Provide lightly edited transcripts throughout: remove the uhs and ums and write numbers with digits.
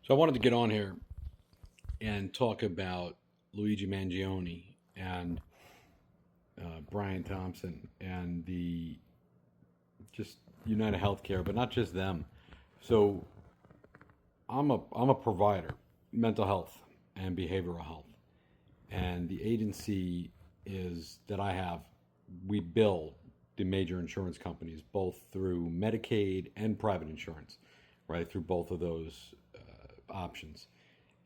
So I wanted to get on here and talk about Luigi Mangione and Brian Thompson and the just United Healthcare, but not just them. So I'm a provider, mental health and behavioral health, and the agency is that I have. We bill the major insurance companies both through Medicaid and private insurance, right? Through both of those options,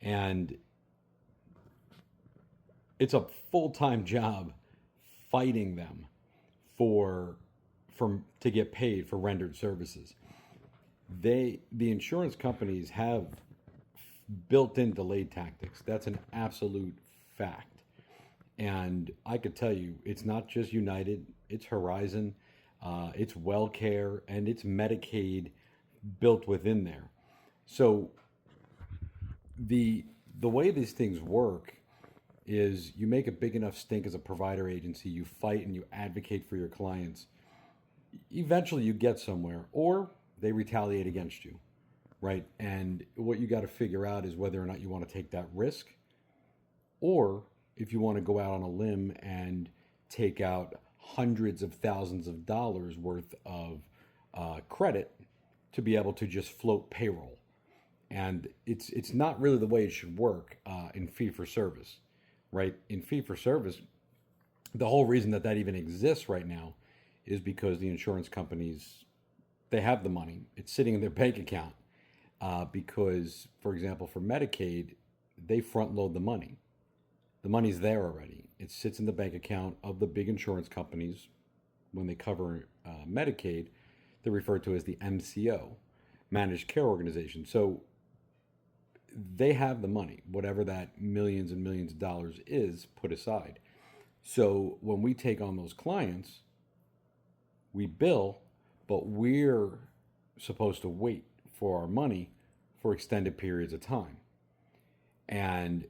and it's a full time job fighting them for to get paid for rendered services. The insurance companies have built in delayed tactics. That's an absolute fact. And I could tell you, it's not just United, it's Horizon, it's WellCare, and it's Medicaid built within there. So the the way these things work is you make a big enough stink as a provider agency, you fight and you advocate for your clients. Eventually you get somewhere, or they retaliate against you, right? And what you got to figure out is whether or not you want to take that risk, or if you want to go out on a limb and take out hundreds of thousands of dollars worth of credit to be able to just float payroll. And it's not really the way it should work in fee for service, right? In fee for service, the whole reason that that even exists right now is because the insurance companies, they have the money. It's sitting in their bank account because, for example, for Medicaid, they front load the money. The money's there already. It sits in the bank account of the big insurance companies. When they cover Medicaid, they're referred to as the MCO, Managed Care Organization. So they have the money, whatever that millions and millions of dollars is put aside. So when we take on those clients, we bill, but we're supposed to wait for our money for extended periods of time. And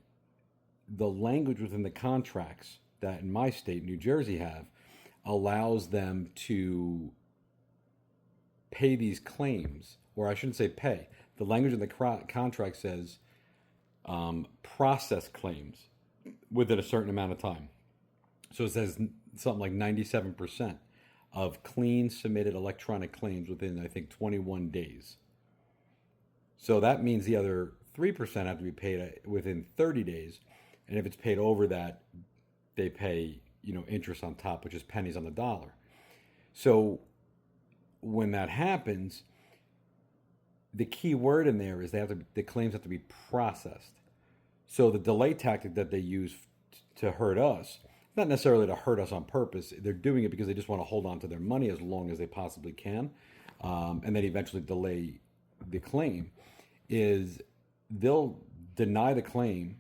the language within the contracts that in my state, New Jersey, have allows them to pay these claims, or I shouldn't say pay. The language in the contract says process claims within a certain amount of time. So it says something like 97% of clean submitted electronic claims within, I think, 21 days. So that means the other 3% have to be paid within 30 days. And if it's paid over that, they pay, interest on top, which is pennies on the dollar. So when that happens, the key word in there is the claims have to be processed. So the delay tactic that they use to hurt us, not necessarily to hurt us on purpose, they're doing it because they just want to hold on to their money as long as they possibly can, and then eventually delay the claim, is they'll deny the claim,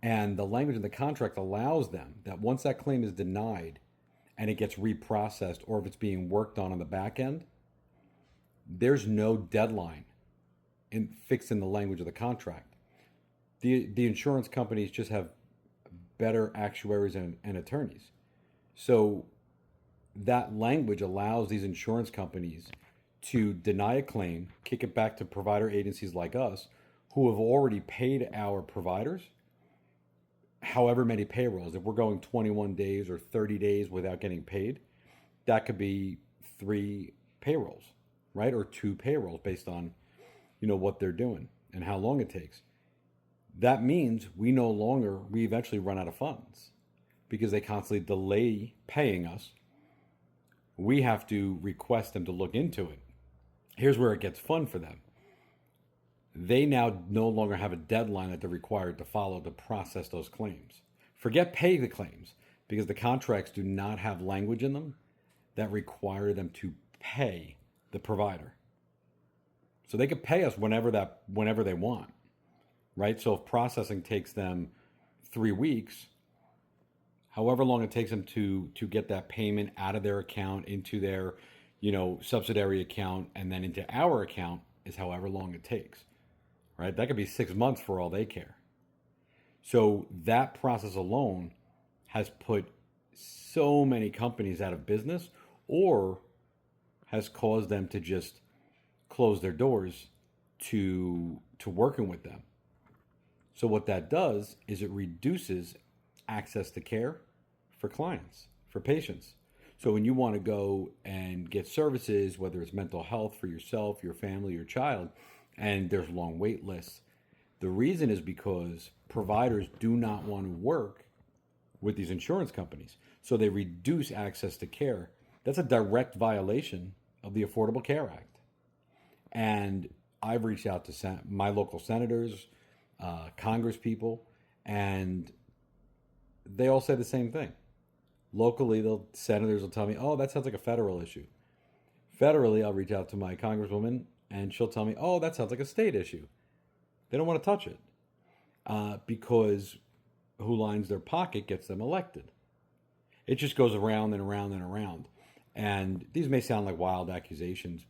and the language in the contract allows them that once that claim is denied and it gets reprocessed, or if it's being worked on the back end, there's no deadline fixed in the language of the contract. The insurance companies just have better actuaries and attorneys. So that language allows these insurance companies to deny a claim, kick it back to provider agencies like us, who have already paid our providers however many payrolls. If we're going 21 days or 30 days without getting paid, that could be 3 payrolls, right? Or 2 payrolls based on, what they're doing and how long it takes. That means we eventually run out of funds because they constantly delay paying us. We have to request them to look into it. Here's where it gets fun for them. They now no longer have a deadline that they're required to follow to process those claims. Forget pay the claims, because the contracts do not have language in them that require them to pay the provider. So they could pay us whenever they want, right? So if processing takes them 3 weeks, however long it takes them to get that payment out of their account into their, subsidiary account and then into our account is however long it takes, right? That could be 6 months for all they care. So that process alone has put so many companies out of business, or has caused them to just close their doors to working with them. So what that does is it reduces access to care for clients, for patients. So when you want to go and get services, whether it's mental health for yourself, your family, your child, and there's long wait lists, the reason is because providers do not want to work with these insurance companies. So they reduce access to care. That's a direct violation of the Affordable Care Act. And I've reached out to my local senators, Congress people, and they all say the same thing. Locally, senators will tell me, oh, that sounds like a federal issue. Federally, I'll reach out to my congresswoman, and she'll tell me, oh, that sounds like a state issue. They don't want to touch it because who lines their pocket gets them elected. It just goes around and around and around. And these may sound like wild accusations,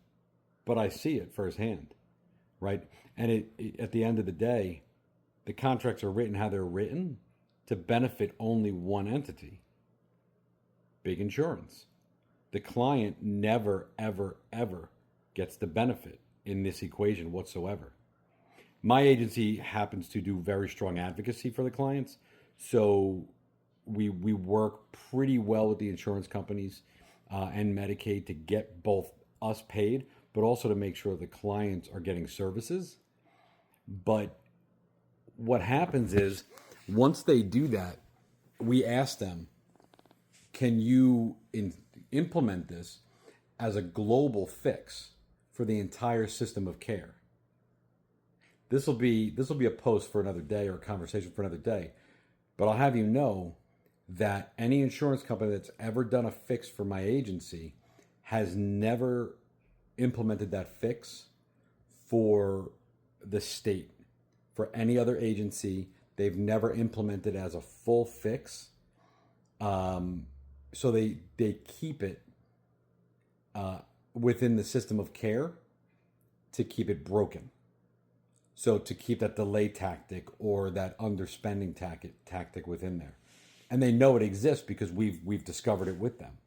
but I see it firsthand, right? And at the end of the day, the contracts are written how they're written to benefit only one entity, big insurance. The client never, ever, ever gets the benefit in this equation whatsoever. My agency happens to do very strong advocacy for the clients, so we work pretty well with the insurance companies and Medicaid to get both us paid, but also to make sure the clients are getting services. But what happens is once they do that, we ask them, can you implement this as a global fix for the entire system of care? This will be a post for another day or a conversation for another day. But I'll have you know that any insurance company that's ever done a fix for my agency has never implemented that fix for the state. For any other agency, they've never implemented as a full fix. So they keep it within the system of care to keep it broken. So to keep that delay tactic or that underspending tactic within there. And they know it exists because we've discovered it with them.